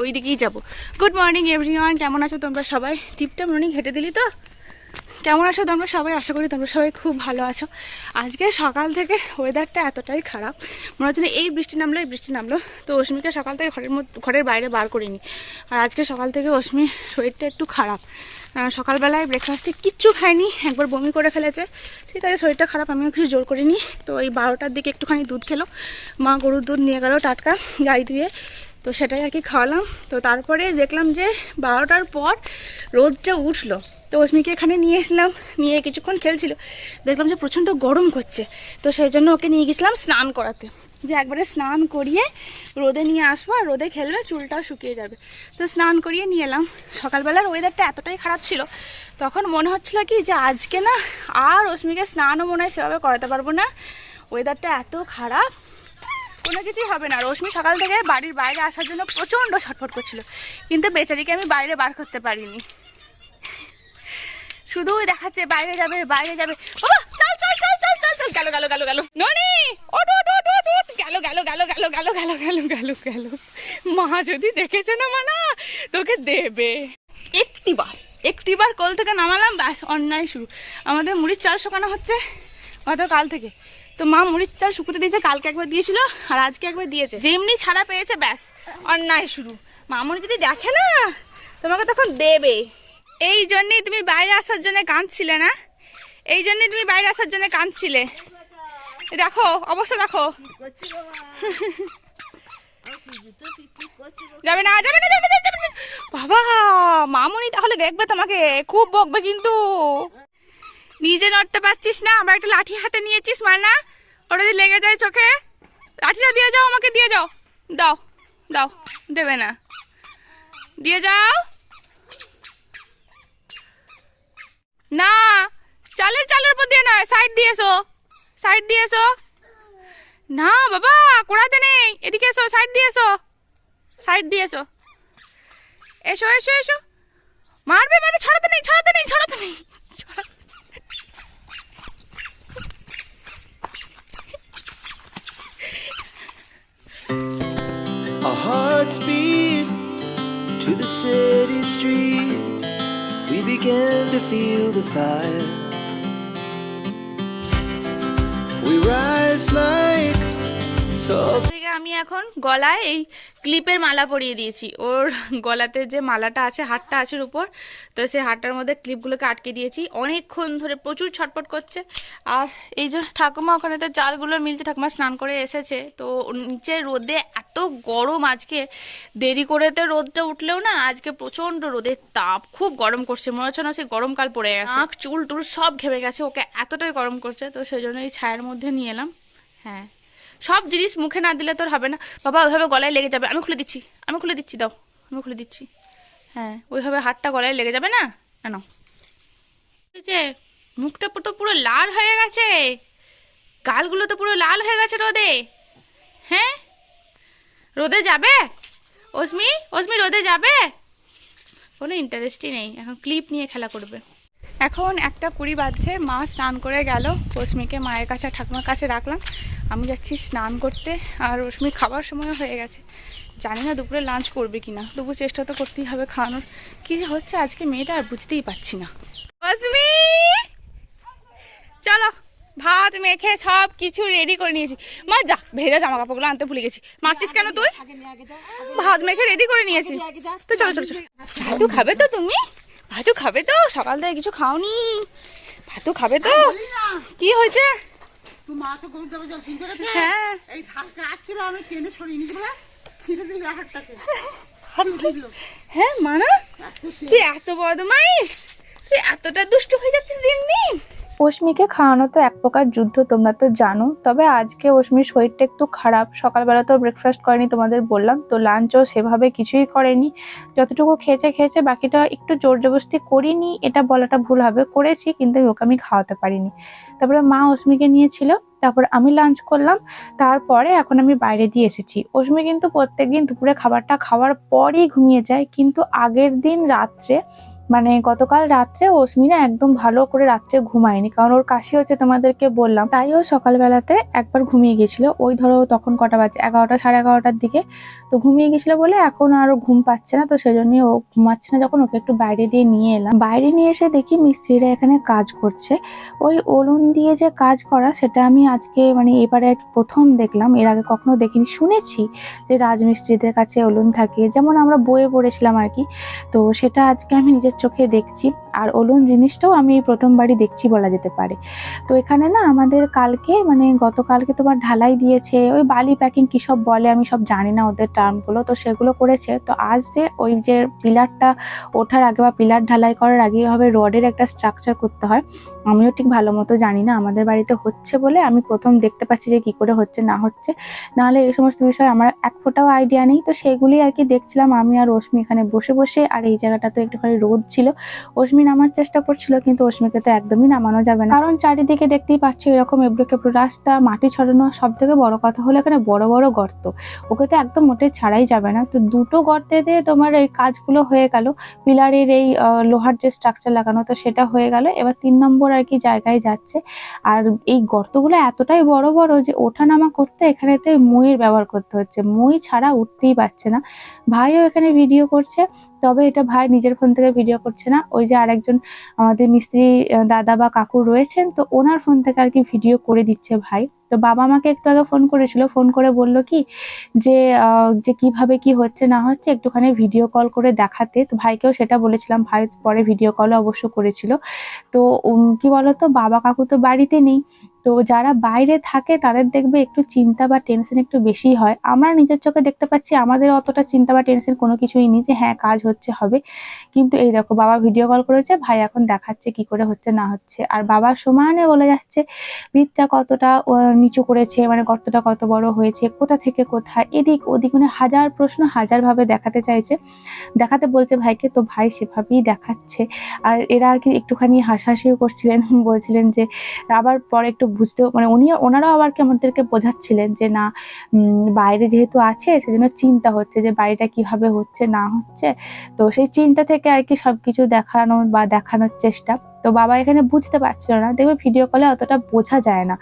ওই দিকেই যাবো। গুড মর্নিং এভরিওয়ান, কেমন আছো তোমরা সবাই? টিপটা মর্নিং হেঁটে দিলি তো? কেমন আছো তোমরা সবাই? আশা করি তোমরা সবাই খুব ভালো আছো। আজকে সকাল থেকে ওয়েদারটা এতটাই খারাপ, মনে হচ্ছে এই বৃষ্টি নামলো। তো অস্মিকে সকাল থেকে ঘরের বাইরে বার করিনি। আর আজকে সকাল থেকে অস্মির শরীরটা একটু খারাপ। সকালবেলায় ব্রেকফাস্টে কিচ্ছু খায়নি, একবার বমি করে ফেলেছে। ঠিক আছে, শরীরটা খারাপ, আমিও কিছু জোর করিনি। তো এই 12টার দিকে একটুখানি দুধ খেলো, মা গরুর দুধ নিয়ে গেলো টাটকা গাই দিয়ে, তো সেটাই আর কি খাওয়ালাম। তো তারপরে দেখলাম যে 12টার পর রোদটা উঠলো, তো অস্মিকে এখানে নিয়ে এসলাম, নিয়ে কিছুক্ষণ খেলছিল, দেখলাম যে প্রচণ্ড গরম করছে। তো সেই জন্য ওকে নিয়ে গেছিলাম স্নান করাতে, যে একবারে স্নান করিয়ে রোদে নিয়ে আসবো, আর রোদে খেললে চুলটাও শুকিয়ে যাবে। তো স্নান করিয়ে নিয়ে এলাম। সকালবেলার ওয়েদারটা এতটাই খারাপ ছিল, তখন মনে হচ্ছিল কি যে আজকে না আর অস্মিকে স্নানও মনে হয় সেভাবে করাতে পারবো না, ওয়েদারটা এত খারাপ, কোনো কিছুই হবে না। রশ্মি সকাল থেকে বাড়ির বাইরে আসার জন্য প্রচণ্ড ছটফট করছিল, কিন্তু বেচারিকে আমি বাইরে বার করতে পারিনি। শুধু দেখাচ্ছে বাইরে যাবে বাইরে যাবে। বাবা চল চল চল চল চল চল, গেল গেল গেল গেল, ননি ওট ওট ওট ওট ওট, গেল গেল গেল গেল গেল গেল গেল গেল গেল। মা যদি দেখেছে না মানা তোকে দেবে। একটিবার কোল থেকে নামালাম, ব্যাস অন্যায় শুরু। আমাদের মুড়ির চাল শুকানো হচ্ছে গতকাল থেকে, তো মা মুড়ির চাল শুকুতে দিয়েছে, কালকে একবার দিয়েছিল আর আজকে একবার দিয়েছে। যেমনি ছাড়া পেয়েছে ব্যাস অন্যায় শুরু। মামুনি যদি দেখে না তোমাকে তখন দেবে। এই জন্যই তুমি বাইরে আসার জন্য কাঁদছিলে না, এই জন্যই তুমি বাইরে আসার জন্য কাঁদছিলে। দেখো অবস্থা দেখো। যাবে না যাবে না যাবে না যাবে না বাবা, মামুনি তাহলে দেখবে তোমাকে, খুব বকবে কিন্তু। নিজে নড়তে পারছিস না, আবার একটা লাঠি হাতে নিয়েছিস মানা, ওটা যদি লেগে যায় চোখে, লাঠিটা দিয়ে যাও, আমাকে দিয়ে যাও। দাও দাও, দেবে না, দিয়ে যাও না। চালের উপর দিয়ে নয়, সাইড দিয়েছো, সাইড দিয়েছো না বাবা, কোড়াতে নেই, এদিকে এসো, সাইড দিয়েছো, সাইড দিয়েছো, এসো এসো এসো। মারবে মারবে, ছড়াতে নেই ছড়াতে নেই ছড়াতে নেই। Our hearts beat to the city streets. We began to feel the fire. We rise like tall. আমি এখন গলায় এই ক্লিপের মালা পরিয়ে দিয়েছি। ওর গলাতে যে মালাটা আছে, হারটা আছে উপর, তো সেই হারটার মধ্যে ক্লিপগুলোকে আটকে দিয়েছি। অনেকক্ষণ ধরে প্রচুর ছটপট করছে। আর এই যে ঠাকুমা ওখানে তো চারগুলো মিলছে, ঠাকুমা স্নান করে এসেছে, তো নিচে রোদে এত গরম, আজকে দেরি করেতে রোদটা উঠলেও না আজকে প্রচণ্ড রোদের তাপ, খুব গরম করছে, মনে হচ্ছে না সে গরমকাল পড়ে গেছে, নাক চুল টুল সব ঘেমে গেছে, ওকে এতটাই গরম করছে। তো সেই জন্য এই ছায়ার মধ্যে নিয়ে এলাম। হ্যাঁ, সব জিনিস মুখে না দিলে তোর হবে না বাবা, ওইভাবে গলায় লেগে যাবে। আমি খুলে দিচ্ছি, আমি খুলে দিচ্ছি, দাও আমি খুলে দিচ্ছি। হ্যাঁ, ওইভাবে হাতটা গলায় লেগে যাবে না কেন? যে মুখটা তো পুরো লাল হয়ে গেছে, গালগুলো তো পুরো লাল হয়ে গেছে রোদে। হ্যাঁ, রোদে যাবে অস্মি? অস্মি রোদে যাবে? কোনো ইন্টারেস্টই নেই, এখন ক্লিপ নিয়ে খেলা করবে। এখন 1:20 বাজছে, মা স্নান করে গেল, অস্মিকে মায়ের কাছে ঠাকুমার কাছে রাখলাম, আমি যাচ্ছি স্নান করতে। আর অস্মি খাবার সময় হয়ে গেছে, জানি না দুপুরে লাঞ্চ করবে কিনা, তবু চেষ্টা তো করতেই হবে খাওয়ানোর। কি যে হচ্ছে আজকে মেয়েটা আর বুঝতেই পারছি না। অস্মি চলো, ভাত মেখে সব কিছু রেডি করে নিয়েছি। মা যা, ভেজা জামা কাপড়গুলো আনতে ভুলে গেছি। মারছিস কেন তুই? ভাত মেখে রেডি করে নিয়েছি, তো চলো চলো চলো। ভাতু খাবে তো তুমি? ভাতু খাবে তো? সকাল থেকে কিছু খাওনি, ভাতু খাবে তো? কি হয়েছে? হ্যাঁ, হ্যাঁ মানা, তুই এত বদমাইশ, তুই এতটা দুষ্ট হয়ে যাচ্ছিস দিন দিন। অস্মিকে খাওয়ানো তো এক প্রকার যুদ্ধ, তোমরা তো জানো। তবে আজকে অস্মির শরীরটা একটু খারাপ, সকালবেলা তো ব্রেকফাস্ট করেনি তোমাদের বললাম, তো লাঞ্চও সেভাবে কিছুই করেনি, যতটুকু খেয়েছে, বাকিটা একটু জোর জবরদস্তি করিনি, এটা বলাটা ভুল হবে, করেছি কিন্তু ওকে আমি খাওয়াতে পারিনি। তারপরে মা অস্মিকে নিয়েছিল, তারপর আমি লাঞ্চ করলাম, তারপরে এখন আমি বাইরে দিয়ে এসেছি। অস্মি কিন্তু প্রত্যেকদিন দুপুরে খাবারটা খাওয়ার পরই ঘুমিয়ে যায়, কিন্তু আগের দিন রাত্রে মানে গতকাল রাত্রে অস্মি না একদম ভালো করে রাত্রে ঘুমায়নি, কারণ ওর কাশি হচ্ছে তোমাদেরকে বললাম, তাই ও সকালবেলাতে একবার ঘুমিয়ে গেছিল। ওই ধরো তখন কটা বাজে, 11টা সাড়ে 11টার দিকে। তো ঘুমিয়ে গেছিল বলে এখন আরো ঘুম পাচ্ছে না, তো সেজন্য ও ঘুমাচ্ছে না। যখন ওকে একটু বাইরে দিয়ে নিয়ে এলাম, বাইরে নিয়ে এসে দেখি মিস্ত্রিরা এখানে কাজ করছে। ওই উলুন দিয়ে যে কাজ করা, সেটা আমি আজকে মানে এবারে প্রথম দেখলাম, এর আগে কখনো দেখিনি। শুনেছি যে রাজমিস্ত্রিদের কাছে উলুন থাকে, যেমন আমরা বইয়ে পড়েছিলাম আর কি। তো সেটা আজকে আমি নিজের চোখে দেখছি, আর উলুন জিনিসটাও আমি প্রথমবারই দেখছি বলা যেতে পারে। তো এখানে না আমাদের কালকে মানে গতকালকে তোমার ঢালাই দিয়েছে, ওই বালি প্যাকিং কী সব বলে আমি সব জানি না ওদের টার্মগুলো, তো সেগুলো করেছে। তো আজ যে ওই যে পিলারটা ওঠার আগে বা পিলার ঢালাই করার আগে এভাবে রডের একটা স্ট্রাকচার করতে হয়, আমিও ঠিক ভালো মতো জানি না। আমাদের বাড়িতে হচ্ছে বলে আমি প্রথম দেখতে পাচ্ছি যে কী করে হচ্ছে না হচ্ছে, নাহলে এই সমস্ত বিষয়ে আমার এক ফোঁটাও আইডিয়া নেই। তো সেগুলি আর কি দেখছিলাম আমি আর অস্মি এখানে বসে বসে। আর এই জায়গাটা তো একটুখানি রোদ ছিল, অস্মি নামার চেষ্টা করছিল, কিন্তু অস্মিকে তো একদমই নামানো যাবে না, কারণ চারিদিকে দেখতেই পাচ্ছি এরকম এবড়ো খেবড়ো রাস্তা, মাটি ছড়ানো। সব থেকে বড় কথা হলো এখানে বড় বড় গর্ত, ওকে তো একদম মোটে ছাড়াই যাবে না। তো দুটো গর্তেতে তোমার এই কাজগুলো হয়ে গেল, পিলারের এই লোহার যে স্ট্রাকচার লাগানো, তো সেটা হয়ে গেল। এবার 3 নম্বর আর কি জায়গায় যাচ্ছে। আর এই গর্তগুলো এতটাই বড় বড় যে ওঠানামা করতে এখানেতে মইয়ের ব্যবহার করতে হচ্ছে, মই ছাড়া উঠতেই পারছে না। ভাইও এখানে ভিডিও করছে, তবে এটা ভাই নিজের ফোন থেকে ভিডিও করছে না, ওই যে আরেকজন আমাদের মিস্ত্রি দাদা বা কাকু রয়েছেন, তো ওনার ফোন থেকে আর কি ভিডিও করে দিচ্ছে ভাই। তো বাবা আমাকে একটু আগে ফোন করেছিল, ফোন করে বলল কি যে যে কিভাবে কি হচ্ছে না হচ্ছে একটুখানি ভিডিও কল করে দেখাতে। তো ভাইকেও সেটা বলেছিলাম, ভাই পরে ভিডিও কলও অবশ্য করেছিল। তো কি বলতো, বাবা কাকু তো বাড়িতে নেই, তো যারা বাইরে থাকে তাদের দেখবে একটু চিন্তা বা টেনশন একটু বেশি হয়। আমরা নিজের চোখে দেখতে পাচ্ছি আমাদের অতটা চিন্তা বা টেনশন কোনো কিছুই নেই, যে হ্যাঁ কাজ হচ্ছে হবে। কিন্তু এই দেখো বাবা ভিডিও কল করেছে, ভাই এখন দেখাচ্ছে কি করে হচ্ছে না হচ্ছে। আর বাবা সমানে বলে যাচ্ছে ভিতটা কতটা নিচু করেছে, মানে গর্তটা কত বড় হয়েছে, কোথা থেকে কোথায়, এদিক ওদিক, মানে হাজার প্রশ্ন হাজার ভাবে দেখাতে চাইছে, দেখাতে বলছে ভাইকে। তো ভাই সেভাবেই দেখাচ্ছে। আর এরা আর কি একটুখানি হাসাহাসিও করছিলেন, বলছিলেন যে আবার পরে একটু বুঝতেও মানে ওনারাও আবার কি আমাদেরকে বোঝাচ্ছিলেন যে না বাইরে যেহেতু আছে সেজন্য চিন্তা হচ্ছে যে বাড়িটা কিভাবে হচ্ছে না হচ্ছে। তো সেই চিন্তা থেকে আর কি সবকিছু দেখানো বা দেখানোর চেষ্টা। তো বাবা এখানে বুঝতে পারছিল না, দেখবে ভিডিও কলে অতটা বোঝা যায় না,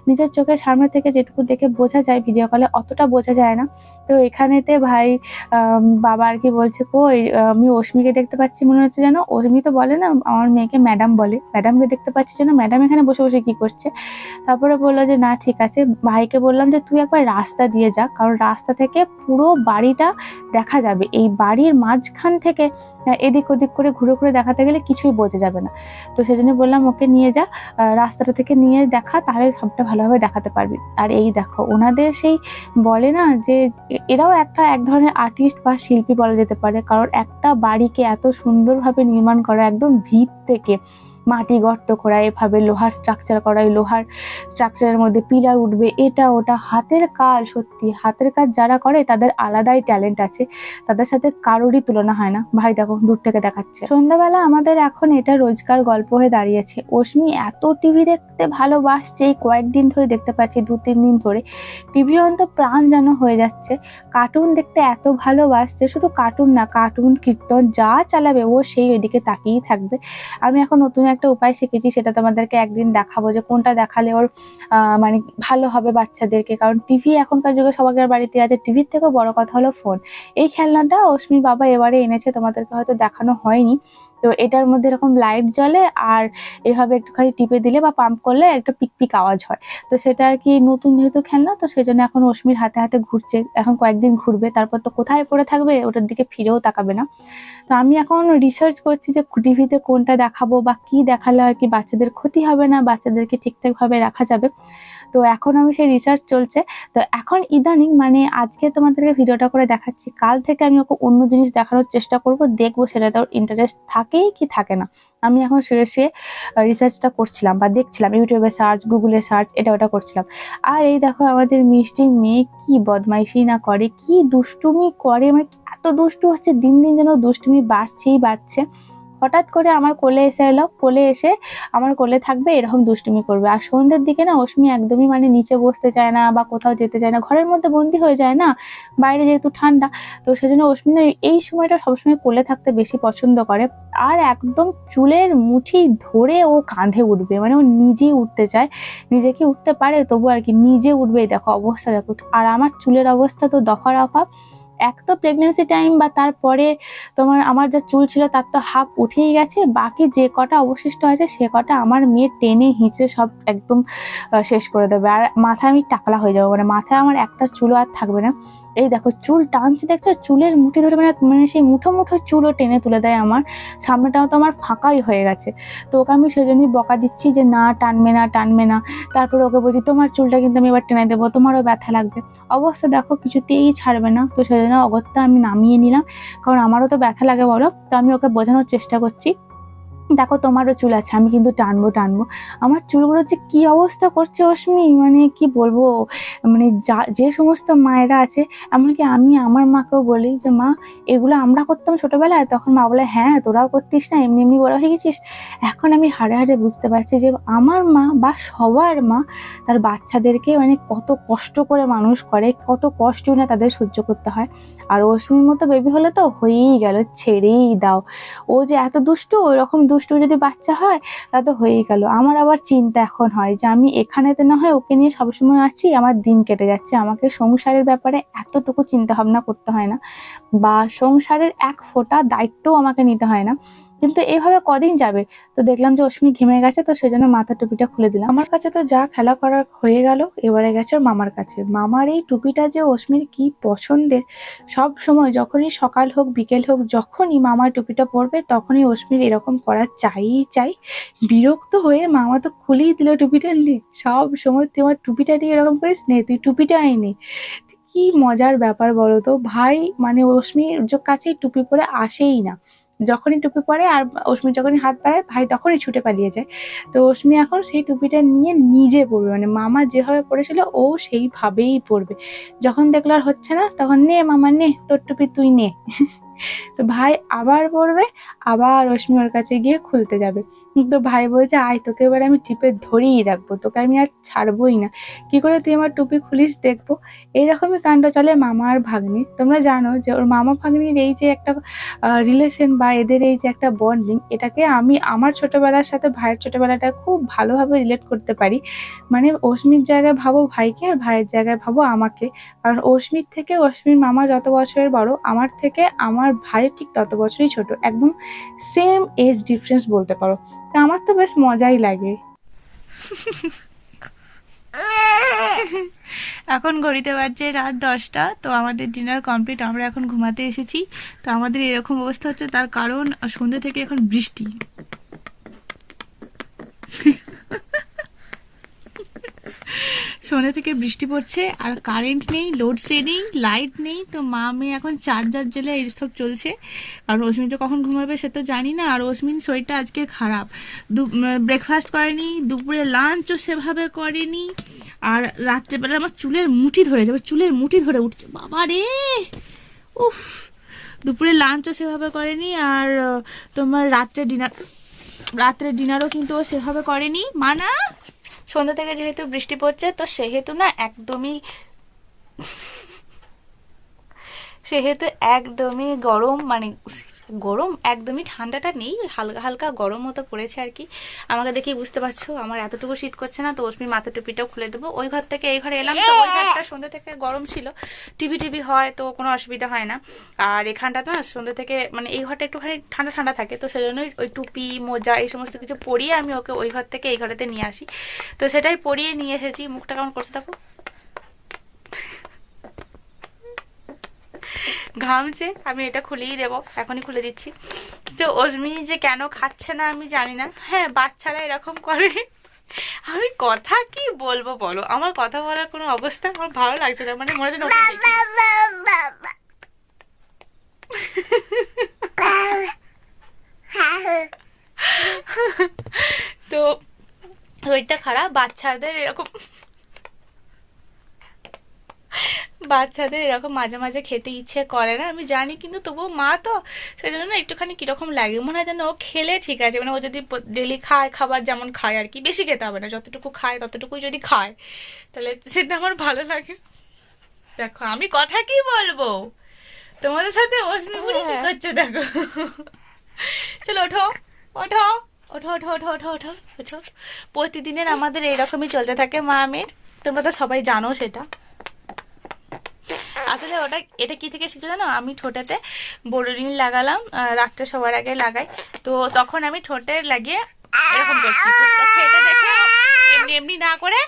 নিজের চোখের সামনে থেকে যেটুকু দেখে বোঝা যায়, ভিডিও কলে অতটা বোঝা যায় না। তো এখানেতে ভাই বাবা আর কি বলছে কই আমি অস্মিকে দেখতে পাচ্ছি, মনে হচ্ছে যেন অস্মি তো বলে না আমার মেয়েকে ম্যাডাম বলে, ম্যাডামকে দেখতে পাচ্ছি যেন, ম্যাডাম এখানে বসে বসে কি করছে। তারপরে বললো যে না ঠিক আছে। ভাইকে বললাম যে তুই একবার রাস্তা দিয়ে যা, কারণ রাস্তা থেকে পুরো বাড়িটা দেখা যাবে, এই বাড়ির মাঝখান থেকে এদিক ওদিক করে ঘুরে ঘুরে দেখাতে গেলে কিছুই বোঝা যাবে না। তো সেজন্য বললাম ওকে নিয়ে যা, রাস্তাটা থেকে নিয়ে দেখা, তাহলে সবটা ভালোভাবে দেখাতে পারবি। আর এই দেখো ওনাদের সেই বলে না যে এরাও এক ধরনের আর্টিস্ট বা শিল্পী বলা যেতে পারে, কারণ একটা বাড়িকে এত সুন্দরভাবে নির্মাণ করা, একদম ভিত থেকে মাটি গর্ত করা, এভাবে লোহার স্ট্রাকচার করা, লোহার স্ট্রাকচারের মধ্যে পিলার উঠবে, এটা ওটা হাতের কাজ। সত্যি হাতের কাজ যারা করে তাদের আলাদাই ট্যালেন্ট আছে, তাদের সাথে কারোরই তুলনা হয় না। ভাই দেখো দূর থেকে দেখাচ্ছে। সন্ধ্যাবেলা আমাদের এখন এটা রোজকার গল্প হয়ে দাঁড়িয়েছে। অস্মি এত টিভি দেখতে ভালোবাসছে, এই কয়েকদিন ধরে দেখতে পাচ্ছি, 2-3 দিন ধরে টিভি অন্ত প্রাণ যেন হয়ে যাচ্ছে। কার্টুন দেখতে এত ভালোবাসছে, শুধু কার্টুন না, কার্টুন কীর্তন যা চালাবে ও সেই ওইদিকে তাকিয়েই থাকবে। আমি এখন নতুন একটা উপায় শিখেছি, সেটা তোমাদেরকে একদিন দেখাবো যে কোনটা দেখালে ওর মানে ভালো হবে বাচ্চাদেরকে। কারণ টিভি এখনকার যুগে সবার বাড়িতে আছে, টিভির থেকেও বড় কথা হলো ফোন। এই খেলনাটা অস্মির বাবা এবারে এনেছে, তোমাদেরকে হয়তো দেখানো হয়নি। তো এটার মধ্যে এরকম লাইট জ্বলে, আর এভাবে একটুখানি টিপে দিলে বা পাম্প করলে একটা পিকপিক আওয়াজ হয়। তো সেটা আর কি নতুন যেহেতু খেলনা, তো সেজন্য এখন অস্মির হাতে হাতে ঘুরছে, এখন কয়েকদিন ঘুরবে, তারপর তো কোথায় পড়ে থাকবে, ওটার দিকে ফিরেও তাকাবে না। তো আমি এখন রিসার্চ করছি যে টিভিতে কোনটা দেখাবো বা কি দেখালে আর কি বাচ্চাদের ক্ষতি হবে না, বাচ্চাদেরকে ঠিকঠাকভাবে রাখা যাবে। তো এখন আমি সেই রিসার্চ চলছে। তো এখন ইদানিং মানে আজকে তোমাদেরকে ভিডিওটা করে দেখাচ্ছি, কাল থেকে আমি ওকে অন্য জিনিস দেখানোর চেষ্টা করব, দেখবো সেটাতে ওর ইন্টারেস্ট থাকে কি থাকে না। আমি এখন শুয়ে শুয়ে রিসার্চটা করছিলাম বা দেখছিলাম, ইউটিউবে সার্চ, গুগলে সার্চ, এটা ওটা করছিলাম। আর এই দেখো আমাদের মিষ্টি মেয়ে কি বদমাইশি না করে, কি দুষ্টুমি করে, মানে এত দুষ্টু হচ্ছে, দিন দিন যেন দুষ্টুমি বাড়ছেই বাড়ছে। হঠাৎ করে আমার কোলে এসে এলো, কোলে এসে আমার কোলে থাকবে, এরকম দুষ্টুমি করবে। আর সন্ধ্যের দিকে না অশ্মি একদমই মানে নিচে বসতে চায় না বা কোথাও যেতে চায় না, ঘরের মধ্যে বন্দি হয়ে যায় না, বাইরে যেহেতু ঠান্ডা। তো সেজন্য অশ্মি না এই সময়টা সবসময় কোলে থাকতে বেশি পছন্দ করে। আর একদম চুলের মুঠি ধরে ও কাঁধে উঠবে, মানে ও নিজেই উঠতে চায়, নিজে কি উঠতে পারে তবু আর কি, নিজে উঠবেই। দেখো অবস্থা দেখো। আর আমার চুলের অবস্থা তো দফা রফা। এক তো প্রেগনেন্সি টাইম বা তারপরে তোমার আমার যা চুল ছিল তার তো হাফ উঠেই গেছে, বাকি যে কটা অবশিষ্ট আছে সে কটা আমার মেয়ে টেনে হিঁচড়ে সব একদম শেষ করে দেবে। আর মাথায় আমি টাকলা হয়ে যাবো, মানে মাথায় আমার একটা চুলও আর থাকবে না। এই দেখো চুল টানছে দেখছো, চুলের মুঠি ধরে মানে মানে সেই মুঠো মুঠো চুলও টেনে তুলে দেয় আমার। সামনেটাও তো আমার ফাঁকাই হয়ে গেছে। তো ওকে আমি সেজন্যই বকা দিচ্ছি যে না টানবে না, টানবে না। তারপরে ওকে বলছি তোমার চুলটা কিন্তু আমি এবার টেনে দেবো, তোমারও ব্যথা লাগবে। অবস্থা দেখো কিছুতেই ছাড়বে না। তো সেজন্য অগত্যা আমি নামিয়ে নিলাম, কারণ আমারও তো ব্যথা লাগে বলো। তো আমি ওকে বোঝানোর চেষ্টা করছি, দেখো তোমারও চুল আছে, আমি কিন্তু টানবো টানবো। আমার চুলগুলোর যে কি অবস্থা করছে অশ্মি, মানে কি বলবো। মানে যে সমস্ত মায়েরা আছে, এমনকি আমি আমার মাকেও বলি যে মা এগুলো আমরা করতাম ছোটবেলায়, তখন মা বলে হ্যাঁ তোরাও করতিস না, এমনি এমনি বড় হয়ে গেছিস। এখন আমি হাড়ে হাড়ে বুঝতে পারছি যে আমার মা বা সবার মা তার বাচ্চাদেরকে মানে কত কষ্ট করে মানুষ করে, কত কষ্ট না তাদের সহ্য করতে হয়। আর অশ্মির মতো বেবি হলে তো হয়েই গেল, ছেড়েই দাও। ও যে এত দুষ্টু, ওইরকম দুষ্টু যদি বাচ্চা হয় তা তো হয়েই গেল। আমার আবার চিন্তা এখন হয় যে আমি এখানেতে না হয় ওকে নিয়ে সবসময় আছি, আমার দিন কেটে যাচ্ছে, আমাকে সংসারের ব্যাপারে এতটুকু চিন্তা ভাবনা করতে হয় না, বা সংসারের এক ফোঁটা দায়িত্বও আমাকে নিতে হয় না। কিন্তু এইভাবে কদিন যাবে। তো দেখলাম যে অশ্মি ঘেমে গেছে, তো সেজন্য মাথার টুপিটা খুলে দিলাম। আমার কাছে তো যা খেলা করার হয়ে গেল, এবারে গেছে ওর মামার কাছে। মামার এই টুপিটা যে অশ্মির কি পছন্দের, সব সময় যখনই সকাল হোক বিকেল হোক যখনই মামার টুপিটা পরবে তখনই অশ্মির এরকম করা চাই। বিরক্ত হয়ে মামা তো খুলেই দিল টুপিটা, নে সব সময় তুই আমার টুপিটা নিয়ে এরকম করিস, নে তুই টুপিটা আইনি। কি মজার ব্যাপার বলো তো ভাই, মানে অশ্মির কাছে টুপি পরে আসেই না। যখনই টুপি পরে আর অশ্মি যখনই হাত বাড়ায় ভাই তখনই ছুটে পালিয়ে যায়। তো অশ্মি এখন সেই টুপিটা নিয়ে নিজে পরবে, মানে মামা যেভাবে পড়েছিল ও সেইভাবেই পরবে। যখন দেখলো আর হচ্ছে না, তখন নে মামা নে তোর টুপি তুই নে। তো ভাই আবার পরবে, আবার রশ্মি ওর কাছে গিয়ে খুলতে যাবে। তো ভাই বলছে আয় তোকে এবার আমি টিপে ধরেই রাখবো, তোকে আমি আর ছাড়বোই না, কি করে তুই আমার টুপি খুলিস দেখবো। এইরকমই কাণ্ড চলে মামা আর ভাগ্নি। তোমরা জানো যে ওর মামা ভাগ্নির এই যে একটা রিলেশন বা এদের এই যে একটা বন্ডিং, এটাকে আমি আমার ছোটবেলার সাথে ভাইয়ের ছোটবেলাটা খুব ভালোভাবে রিলেট করতে পারি। মানে অস্মির জায়গায় ভাবো ভাইকে, আর ভাইয়ের জায়গায় ভাবো আমাকে। কারণ অস্মির থেকে অস্মির মামা যত বছরের বড়, আমার থেকে আমার ভাই ঠিক তত বছরই ছোট, একদম সেম এজ ডিফারেন্স বলতে পারো। তা আমার তো বেশ মজাই লাগে। এখন ঘড়িতে বাজছে রাত 10টা। তো আমাদের ডিনার কমপ্লিট, আমরা এখন ঘুমাতে এসেছি। তো আমাদের এরকম অবস্থা হচ্ছে, তার কারণ সন্ধ্যে থেকে এখন বৃষ্টি। সন্ধ্যে থেকে বৃষ্টি পড়ছে, আর কারেন্ট নেই, লোডশেডিং, লাইট নেই। তো মা মেয়ে এখন চার্জার জেলে এইসব চলছে। কারণ অস্মিন তো কখন ঘুমাবে সে তো জানি না। আর অস্মিন শরীরটা আজকে খারাপ, ব্রেকফাস্ট করেনি, দুপুরে লাঞ্চও সেভাবে করেনি। আর রাত্রেবেলা আমার চুলের মুঠি ধরে যাবে, চুলের মুঠি ধরে উঠছে বাবা রে, উফ। দুপুরে লাঞ্চও সেভাবে করেনি, আর তোমার রাত্রে ডিনারও কিন্তু ও সেভাবে করেনি। মানা সন্ধ্যা থেকে যেহেতু বৃষ্টি পড়ছে, তো সেহেতু না একদমই গরম, মানে গরম একদমই ঠান্ডাটা নেই, হালকা হালকা গরম মতো পড়েছে আর কি। আমাকে দেখেই বুঝতে পারছো আমার এতটুকু শীত করছে না। তো অস্মির মাথা টুপিটাও খুলে দেবো। ওই ঘর থেকে এই ঘরে এলাম, তো ওই ঘরটা সন্ধ্যা থেকে গরম ছিল, টিভি হয় তো কোনো অসুবিধা হয় না। আর এখানটা না সন্ধ্যা থেকে মানে এই ঘরটা একটুখানি ঠান্ডা ঠান্ডা থাকে, তো সেজন্যই ওই টুপি মোজা এই সমস্ত কিছু পরিয়ে আমি ওকে ওই ঘর থেকে এই ঘরেতে নিয়ে আসি। তো সেটাই পরিয়ে নিয়ে এসেছি। মুখটা কেমন করছে দেখো, ঘামছে। আমি এটা খুলেই দেবো, এখনই খুলে দিচ্ছি। তো অজমি যে কেন খাচ্ছে না আমি জানি না। হ্যাঁ বাচ্চারা এরকম করে। আমি কথা কি বলবো বলো, আমার কথা বলার কোনো অবস্থা আমার ভালো লাগছে না, মানে মনে হচ্ছে তো শরীরটা খারাপ, বাচ্চাদের এরকম বাচ্চাদের এরকম মাঝে মাঝে খেতে ইচ্ছে করে না, আমি জানি, কিন্তু তবুও মা তো, সেই জন্য না একটুখানি কিরকম লাগে, মনে হয় যেন ও খেলে ঠিক আছে, মানে ও যদি ডেলি খায়, খাবার যেমন খায় আর কি, বেশি খেতে হবে না, যতটুকু খায় ততটুকুই যদি খায় তাহলে সেটা আমার ভালো লাগে। দেখো আমি কথা কি বলবো, তোমাদের সাথে অশ্মি বুড়ি কি করছে দেখো। চলো ওঠো ওঠো ওঠো ওঠো ওঠো ওঠো ওঠো ওঠো। প্রতিদিনের আমাদের এইরকমই চলতে থাকে মা মেয়ের, তোমরা তো সবাই জানো সেটা। আসলে এটা কি থেকে শিখলো জানো, আমি ঠোঁটেতে বোরোলিন লাগালাম, রাত্রে সবার আগে লাগাই, তো তখন আমি ঠোঁটে লাগিয়ে এরকম করছি, তো সেটা দেখে এমনি এমনি না করে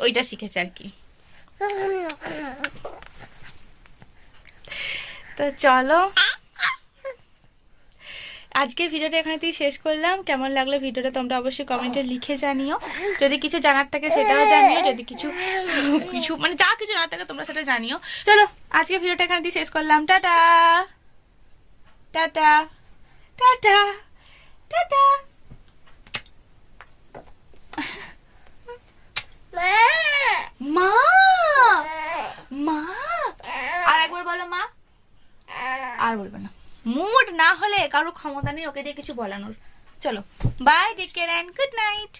ওইটা শিখেছে আর কি। তো চলো আজকের ভিডিওটা এখানে থেকে শেষ করলাম। কেমন লাগলো ভিডিওটা তোমরা অবশ্যই কমেন্টে লিখে জানিও, যদি কিছু জানার থাকে সেটাও জানিও, যদি কিছু কিছু মানে যা কিছু জানার থাকে তোমরা সেটা জানিও। চলো আজকের ভিডিওটা এখানে থেকে শেষ করলাম। Tata tata tata tata. মা মা আর একবার বলো মা, আর বলবে না, মুড না হলে কারোর ক্ষমতা নেই ওকে দিয়ে কিছু বলানোর। চলো bye, take care and good night.